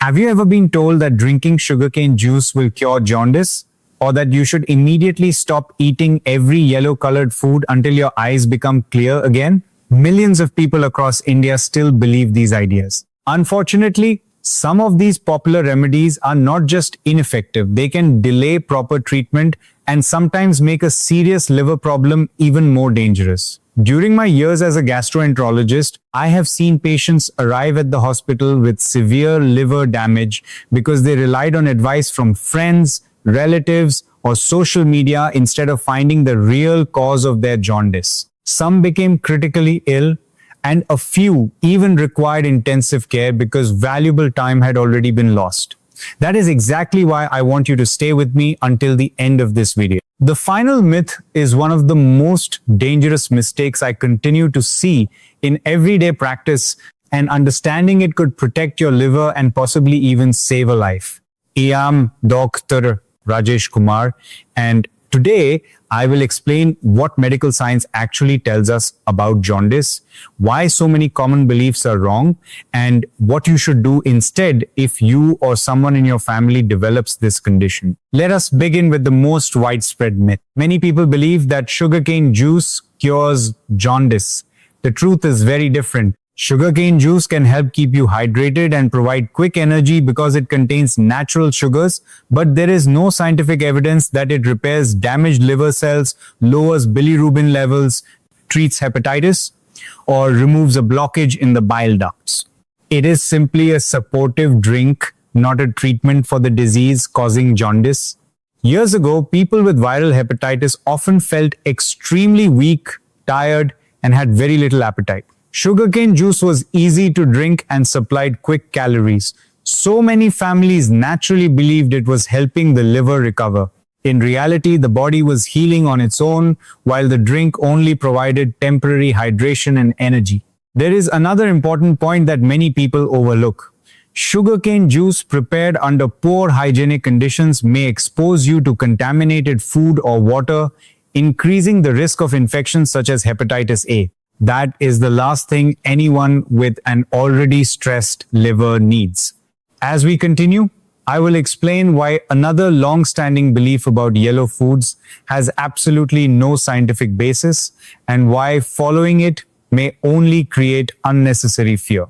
Have you ever been told that drinking sugarcane juice will cure jaundice? Or that you should immediately stop eating every yellow-colored food until your eyes become clear again? Millions of people across India still believe these ideas. Unfortunately, some of these popular remedies are not just ineffective, they can delay proper treatment and sometimes make a serious liver problem even more dangerous. During my years as a gastroenterologist, I have seen patients arrive at the hospital with severe liver damage because they relied on advice from friends, relatives, or social media instead of finding the real cause of their jaundice. Some became critically ill, and a few even required intensive care because valuable time had already been lost. That is exactly why I want you to stay with me until the end of this video. The final myth is one of the most dangerous mistakes I continue to see in everyday practice, and understanding it could protect your liver and possibly even save a life. I am Dr. Rajesh Kumar, and today I will explain what medical science actually tells us about jaundice, why so many common beliefs are wrong, and what you should do instead if you or someone in your family develops this condition. Let us begin with the most widespread myth. Many people believe that sugarcane juice cures jaundice. The truth is very different. Sugarcane juice can help keep you hydrated and provide quick energy because it contains natural sugars, but there is no scientific evidence that it repairs damaged liver cells, lowers bilirubin levels, treats hepatitis, or removes a blockage in the bile ducts. It is simply a supportive drink, not a treatment for the disease causing jaundice. Years ago, people with viral hepatitis often felt extremely weak, tired, and had very little appetite. Sugarcane juice was easy to drink and supplied quick calories. So many families naturally believed it was helping the liver recover. In reality, the body was healing on its own, while the drink only provided temporary hydration and energy. There is another important point that many people overlook. Sugarcane juice prepared under poor hygienic conditions may expose you to contaminated food or water, increasing the risk of infections such as hepatitis A. That is the last thing anyone with an already stressed liver needs. As we continue, I will explain why another long-standing belief about yellow foods has absolutely no scientific basis and why following it may only create unnecessary fear.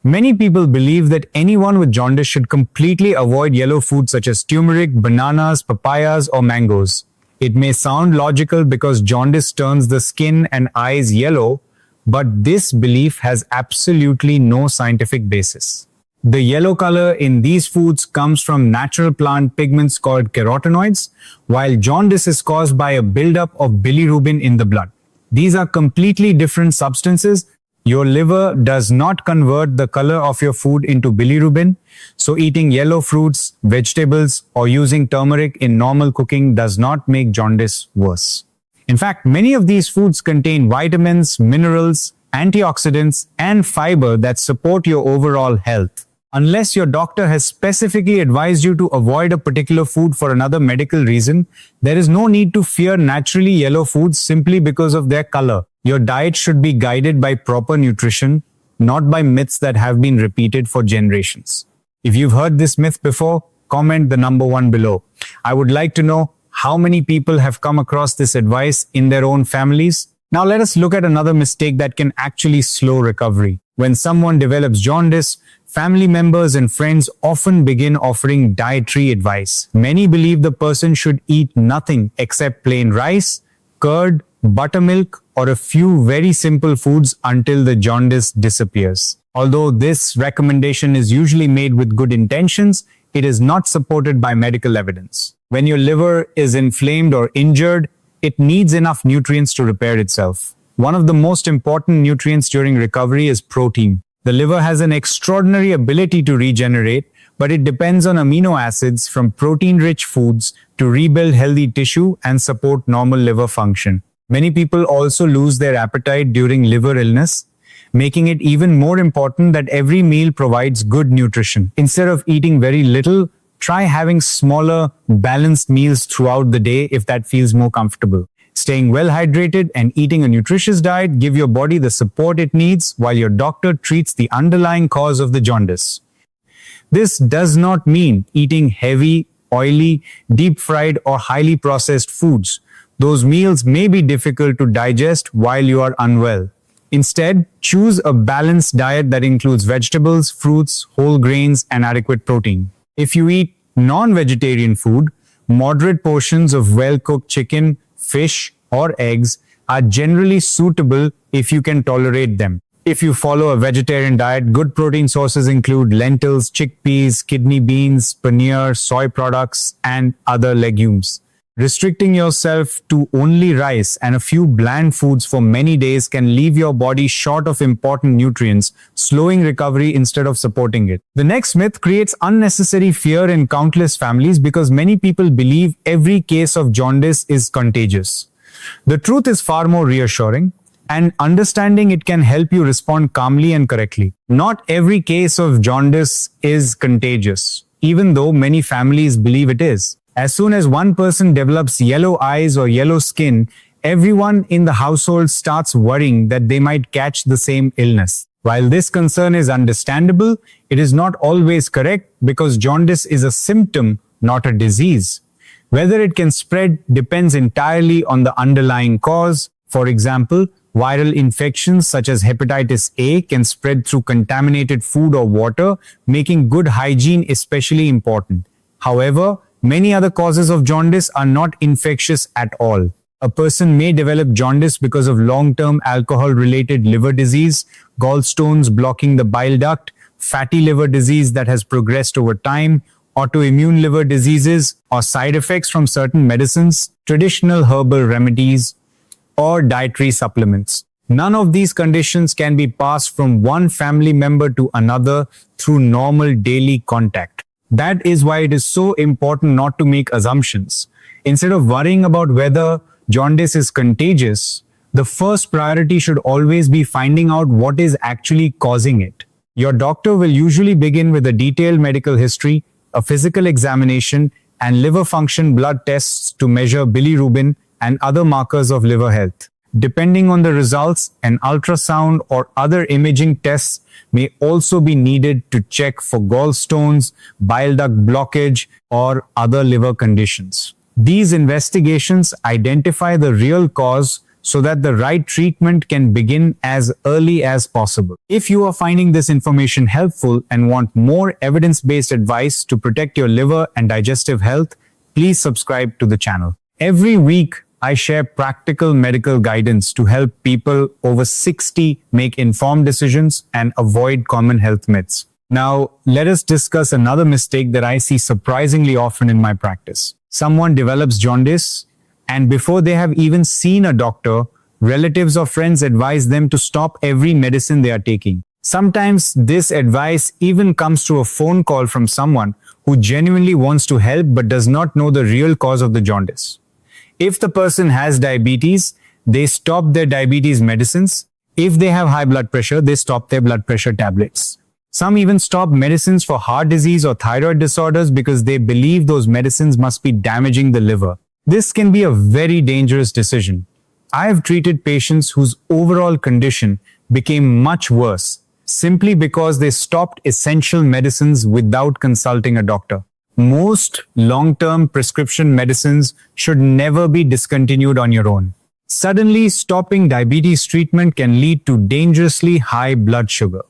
Many people believe that anyone with jaundice should completely avoid yellow foods such as turmeric, bananas, papayas, or mangoes. It may sound logical because jaundice turns the skin and eyes yellow, but this belief has absolutely no scientific basis. The yellow color in these foods comes from natural plant pigments called carotenoids, while jaundice is caused by a buildup of bilirubin in the blood. These are completely different substances. Your liver does not convert the color of your food into bilirubin, so eating yellow fruits, vegetables, or using turmeric in normal cooking does not make jaundice worse. In fact, many of these foods contain vitamins, minerals, antioxidants, and fiber that support your overall health. Unless your doctor has specifically advised you to avoid a particular food for another medical reason, there is no need to fear naturally yellow foods simply because of their color. Your diet should be guided by proper nutrition, not by myths that have been repeated for generations. If you've heard this myth before, comment the number 1 below. I would like to know how many people have come across this advice in their own families. Now let us look at another mistake that can actually slow recovery. When someone develops jaundice, family members and friends often begin offering dietary advice. Many believe the person should eat nothing except plain rice, curd, buttermilk, or a few very simple foods until the jaundice disappears. Although this recommendation is usually made with good intentions, it is not supported by medical evidence. When your liver is inflamed or injured, it needs enough nutrients to repair itself. One of the most important nutrients during recovery is protein. The liver has an extraordinary ability to regenerate, but it depends on amino acids from protein-rich foods to rebuild healthy tissue and support normal liver function. Many people also lose their appetite during liver illness, making it even more important that every meal provides good nutrition. Instead of eating very little, try having smaller, balanced meals throughout the day if that feels more comfortable. Staying well hydrated and eating a nutritious diet give your body the support it needs while your doctor treats the underlying cause of the jaundice. This does not mean eating heavy, oily, deep-fried or highly processed foods. Those meals may be difficult to digest while you are unwell. Instead, choose a balanced diet that includes vegetables, fruits, whole grains, and adequate protein. If you eat non-vegetarian food, moderate portions of well-cooked chicken, fish, or eggs are generally suitable if you can tolerate them. If you follow a vegetarian diet, good protein sources include lentils, chickpeas, kidney beans, paneer, soy products, and other legumes. Restricting yourself to only rice and a few bland foods for many days can leave your body short of important nutrients, slowing recovery instead of supporting it. The next myth creates unnecessary fear in countless families because many people believe every case of jaundice is contagious. The truth is far more reassuring, and understanding it can help you respond calmly and correctly. Not every case of jaundice is contagious, even though many families believe it is. As soon as one person develops yellow eyes or yellow skin, everyone in the household starts worrying that they might catch the same illness. While this concern is understandable, it is not always correct because jaundice is a symptom, not a disease. Whether it can spread depends entirely on the underlying cause. For example, viral infections such as hepatitis A can spread through contaminated food or water, making good hygiene especially important. However, many other causes of jaundice are not infectious at all. A person may develop jaundice because of long-term alcohol-related liver disease, gallstones blocking the bile duct, fatty liver disease that has progressed over time, autoimmune liver diseases, or side effects from certain medicines, traditional herbal remedies, or dietary supplements. None of these conditions can be passed from one family member to another through normal daily contact. That is why it is so important not to make assumptions. Instead of worrying about whether jaundice is contagious, the first priority should always be finding out what is actually causing it. Your doctor will usually begin with a detailed medical history, a physical examination, and liver function blood tests to measure bilirubin and other markers of liver health. Depending on the results, an ultrasound or other imaging tests may also be needed to check for gallstones, bile duct blockage, or other liver conditions. These investigations identify the real cause so that the right treatment can begin as early as possible. If you are finding this information helpful and want more evidence-based advice to protect your liver and digestive health, please subscribe to the channel. Every week, I share practical medical guidance to help people over 60 make informed decisions and avoid common health myths. Now, let us discuss another mistake that I see surprisingly often in my practice. Someone develops jaundice, and before they have even seen a doctor, relatives or friends advise them to stop every medicine they are taking. Sometimes this advice even comes through a phone call from someone who genuinely wants to help but does not know the real cause of the jaundice. If the person has diabetes, they stop their diabetes medicines. If they have high blood pressure, they stop their blood pressure tablets. Some even stop medicines for heart disease or thyroid disorders because they believe those medicines must be damaging the liver. This can be a very dangerous decision. I have treated patients whose overall condition became much worse simply because they stopped essential medicines without consulting a doctor. Most long-term prescription medicines should never be discontinued on your own. Suddenly stopping diabetes treatment can lead to dangerously high blood sugar.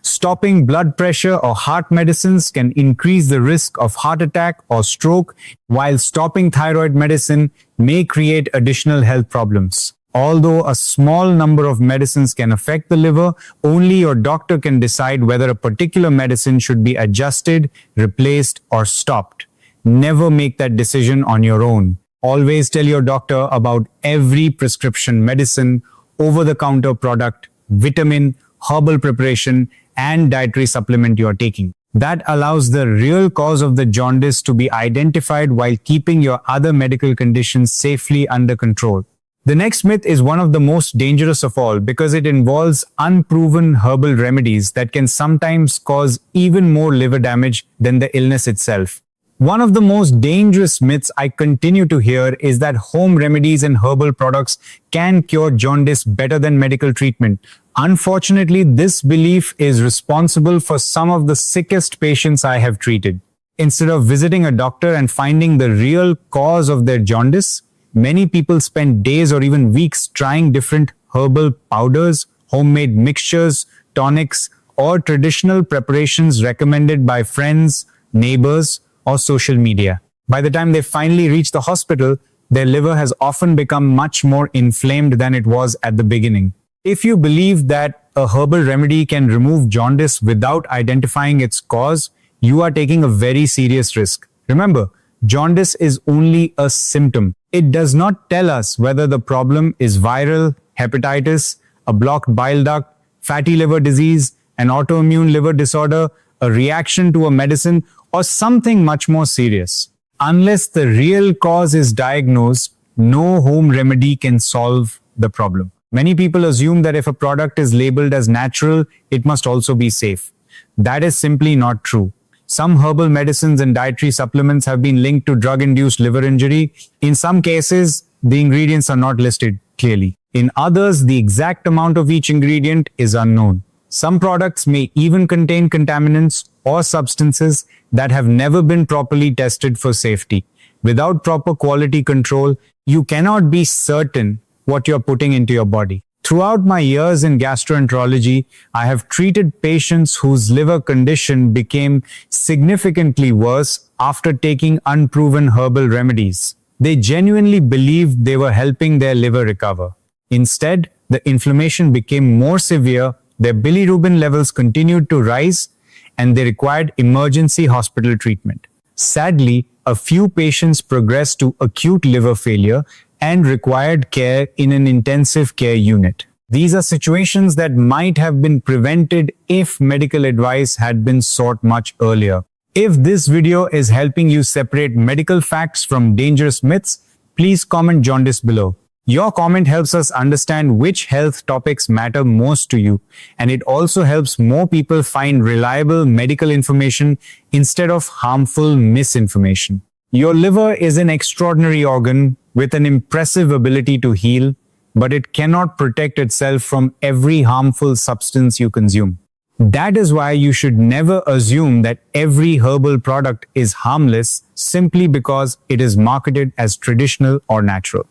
Stopping blood pressure or heart medicines can increase the risk of heart attack or stroke, while stopping thyroid medicine may create additional health problems. Although a small number of medicines can affect the liver, only your doctor can decide whether a particular medicine should be adjusted, replaced, or stopped. Never make that decision on your own. Always tell your doctor about every prescription medicine, over-the-counter product, vitamin, herbal preparation, and dietary supplement you are taking. That allows the real cause of the jaundice to be identified while keeping your other medical conditions safely under control. The next myth is one of the most dangerous of all because it involves unproven herbal remedies that can sometimes cause even more liver damage than the illness itself. One of the most dangerous myths I continue to hear is that home remedies and herbal products can cure jaundice better than medical treatment. Unfortunately, this belief is responsible for some of the sickest patients I have treated. Instead of visiting a doctor and finding the real cause of their jaundice, many people spend days or even weeks trying different herbal powders, homemade mixtures, tonics, or traditional preparations recommended by friends, neighbors, or social media. By the time they finally reach the hospital, their liver has often become much more inflamed than it was at the beginning. If you believe that a herbal remedy can remove jaundice without identifying its cause, you are taking a very serious risk. Remember, jaundice is only a symptom. It does not tell us whether the problem is viral, hepatitis, a blocked bile duct, fatty liver disease, an autoimmune liver disorder, a reaction to a medicine, or something much more serious. Unless the real cause is diagnosed, no home remedy can solve the problem. Many people assume that if a product is labeled as natural, it must also be safe. That is simply not true. Some herbal medicines and dietary supplements have been linked to drug-induced liver injury. In some cases, the ingredients are not listed clearly. In others, the exact amount of each ingredient is unknown. Some products may even contain contaminants or substances that have never been properly tested for safety. Without proper quality control, you cannot be certain what you're putting into your body. Throughout my years in gastroenterology, I have treated patients whose liver condition became significantly worse after taking unproven herbal remedies. They genuinely believed they were helping their liver recover. Instead, the inflammation became more severe, their bilirubin levels continued to rise, and they required emergency hospital treatment. Sadly, a few patients progressed to acute liver failure and required care in an intensive care unit. These are situations that might have been prevented if medical advice had been sought much earlier. If this video is helping you separate medical facts from dangerous myths, please comment jaundice below. Your comment helps us understand which health topics matter most to you, and it also helps more people find reliable medical information instead of harmful misinformation. Your liver is an extraordinary organ with an impressive ability to heal, but it cannot protect itself from every harmful substance you consume. That is why you should never assume that every herbal product is harmless simply because it is marketed as traditional or natural.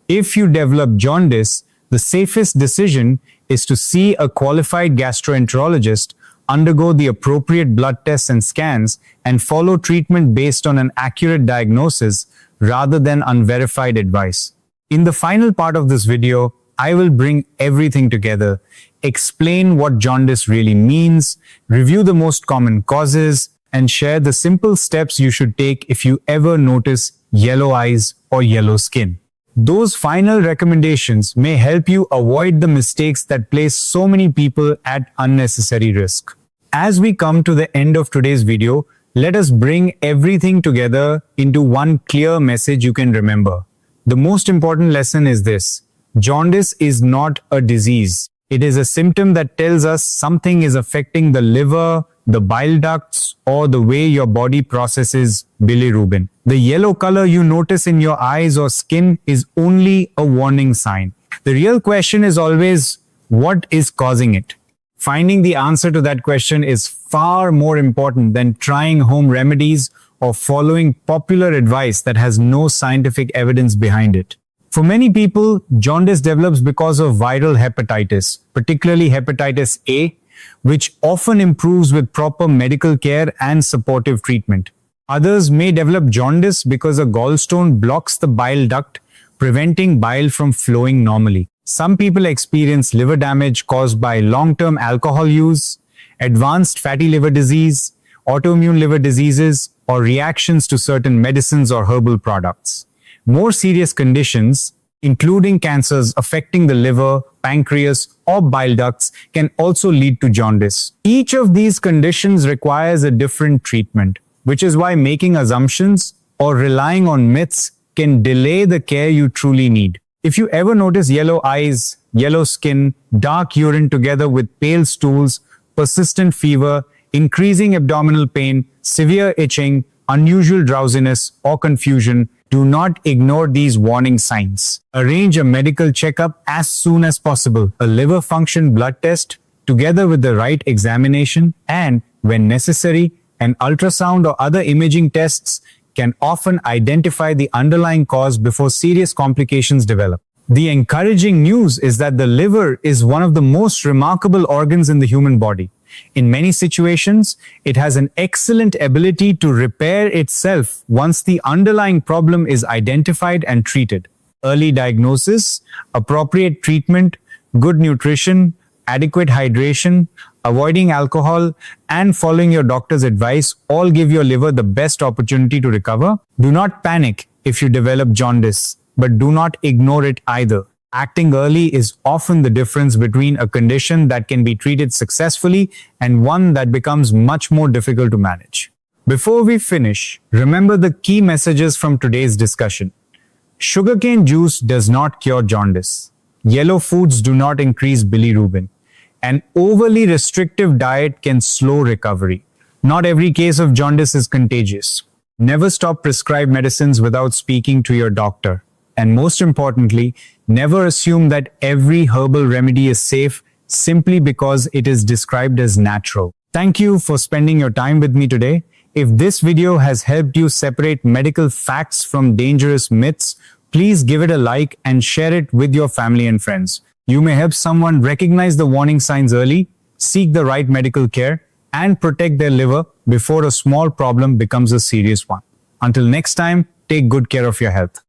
If you develop jaundice, the safest decision is to see a qualified gastroenterologist, undergo the appropriate blood tests and scans, and follow treatment based on an accurate diagnosis rather than unverified advice. In the final part of this video, I will bring everything together, explain what jaundice really means, review the most common causes, and share the simple steps you should take if you ever notice yellow eyes or yellow skin. Those final recommendations may help you avoid the mistakes that place so many people at unnecessary risk. As we come to the end of today's video, let us bring everything together into one clear message you can remember. The most important lesson is this: jaundice is not a disease. It is a symptom that tells us something is affecting the liver, the bile ducts, or the way your body processes bilirubin. The yellow color you notice in your eyes or skin is only a warning sign. The real question is always, what is causing it? Finding the answer to that question is far more important than trying home remedies or following popular advice that has no scientific evidence behind it. For many people, jaundice develops because of viral hepatitis, particularly hepatitis A, which often improves with proper medical care and supportive treatment. Others may develop jaundice because a gallstone blocks the bile duct, preventing bile from flowing normally. Some people experience liver damage caused by long-term alcohol use, advanced fatty liver disease, autoimmune liver diseases, or reactions to certain medicines or herbal products. More serious conditions, including cancers affecting the liver, pancreas, or bile ducts, can also lead to jaundice. Each of these conditions requires a different treatment, which is why making assumptions or relying on myths can delay the care you truly need. If you ever notice yellow eyes, yellow skin, dark urine together with pale stools, persistent fever, increasing abdominal pain, severe itching, unusual drowsiness, or confusion, do not ignore these warning signs. Arrange a medical checkup as soon as possible. A liver function blood test, together with the right examination, and, when necessary, an ultrasound or other imaging tests can often identify the underlying cause before serious complications develop. The encouraging news is that the liver is one of the most remarkable organs in the human body. In many situations, it has an excellent ability to repair itself once the underlying problem is identified and treated. Early diagnosis, appropriate treatment, good nutrition, adequate hydration, avoiding alcohol, and following your doctor's advice all give your liver the best opportunity to recover. Do not panic if you develop jaundice, but do not ignore it either. Acting early is often the difference between a condition that can be treated successfully and one that becomes much more difficult to manage. Before we finish, remember the key messages from today's discussion. Sugarcane juice does not cure jaundice. Yellow foods do not increase bilirubin. An overly restrictive diet can slow recovery. Not every case of jaundice is contagious. Never stop prescribed medicines without speaking to your doctor. And most importantly, never assume that every herbal remedy is safe simply because it is described as natural. Thank you for spending your time with me today. If this video has helped you separate medical facts from dangerous myths, please give it a like and share it with your family and friends. You may help someone recognize the warning signs early, seek the right medical care, and protect their liver before a small problem becomes a serious one. Until next time, take good care of your health.